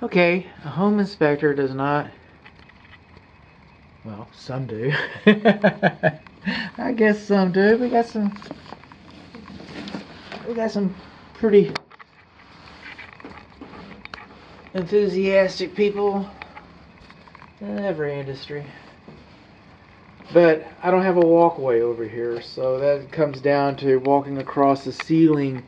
Okay, a home inspector does not, well, some do. I guess some do. We got some pretty enthusiastic people in every industry. But I don't have a walkway over here, so that comes down to walking across the ceiling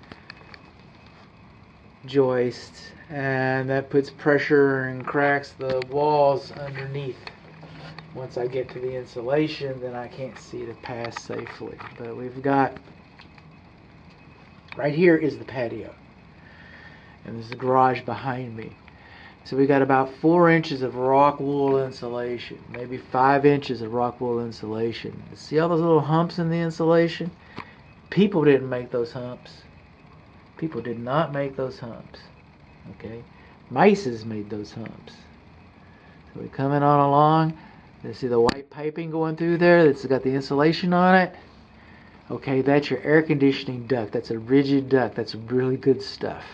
joist, and that puts pressure and cracks the walls underneath. Once I get to the insulation, then I can't see to pass safely. But we've got, right here is the patio, and there's the garage behind me. So we got about 4 inches of rock wool insulation, maybe 5 inches of rock wool insulation. See all those little humps in the insulation? People didn't make those humps. People did not make those humps. Okay? Mice has made those humps. So we're coming on along. You see the white piping going through there that's got the insulation on it? Okay, that's your air conditioning duct. That's a rigid duct. That's really good stuff.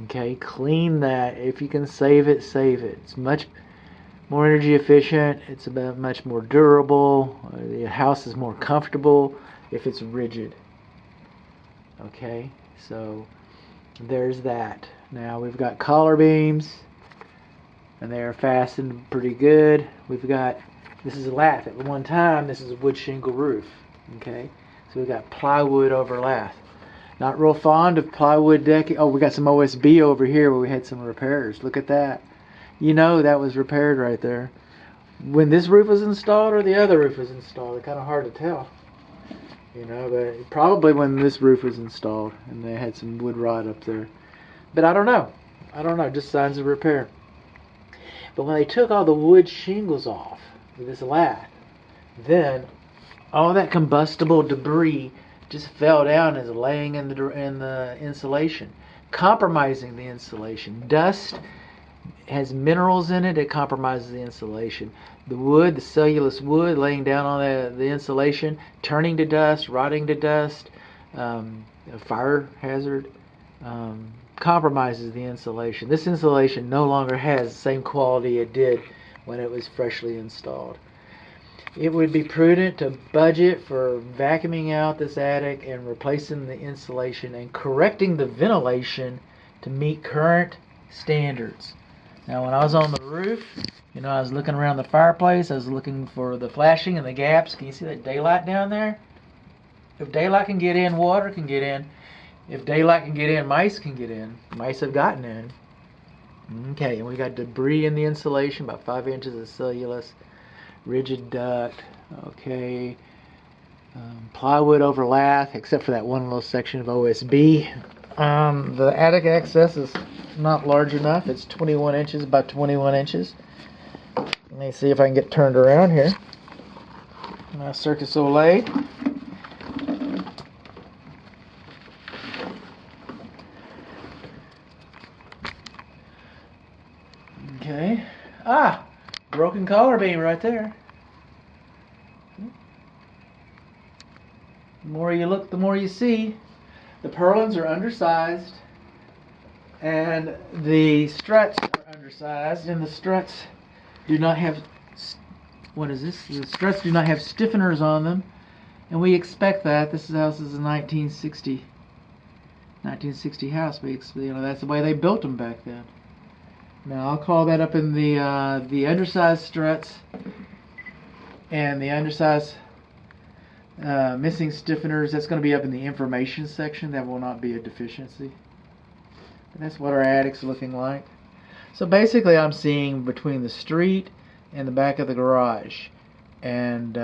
Okay, clean that. If you can save it, save it. It's much more energy efficient. It's about much more durable. The house is more comfortable if it's rigid. Okay, so there's that. Now we've got collar beams, and they are fastened pretty good. We've got, this is a lath. At one time, this is a wood shingle roof. Okay, so we've got plywood over lath. Not real fond of plywood decking. Oh, we got some OSB over here where we had some repairs. Look at that. You know that was repaired right there. When this roof was installed or the other roof was installed, it's kind of hard to tell. You know, but probably when this roof was installed and they had some wood rot up there. But I don't know. Just signs of repair. But when they took all the wood shingles off with this lath, then all that combustible debris just fell down as laying in the insulation, compromising the insulation. Dust has minerals in it. It compromises the insulation. The wood, the cellulose wood, laying down on the insulation, turning to dust, rotting to dust, a fire hazard, compromises the insulation. This insulation no longer has the same quality it did when it was freshly installed. It would be prudent to budget for vacuuming out this attic and replacing the insulation and correcting the ventilation to meet current standards. Now, when I was on the roof, you know, I was looking around the fireplace. I was looking for the flashing and the gaps. Can you see that daylight down there? If daylight can get in, water can get in. If daylight can get in, mice can get in. Mice have gotten in. Okay, and we got debris in the insulation, about 5 inches of cellulose. Rigid duct, okay, plywood over lath, except for that one little section of OSB. The attic access is not large enough. It's 21 inches, about 21 inches. Let me see if I can get turned around here. My Circus Olay. Okay. Ah! Broken collar beam right there. The more you look, the more you see. The purlins are undersized, and the struts are undersized, and the struts do not have, what is this? The struts do not have stiffeners on them, and we expect that. This house is a 1960 house. That's the way they built them back then. Now I'll call that up in the undersized struts and the undersized missing stiffeners. That's going to be up in the information section. That will not be a deficiency. And that's what our attic's looking like. So basically I'm seeing between the street and the back of the garage. And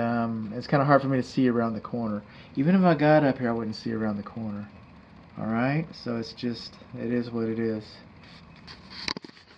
it's kind of hard for me to see around the corner. Even if I got up here, I wouldn't see around the corner. Alright, so it's just, it is what it is.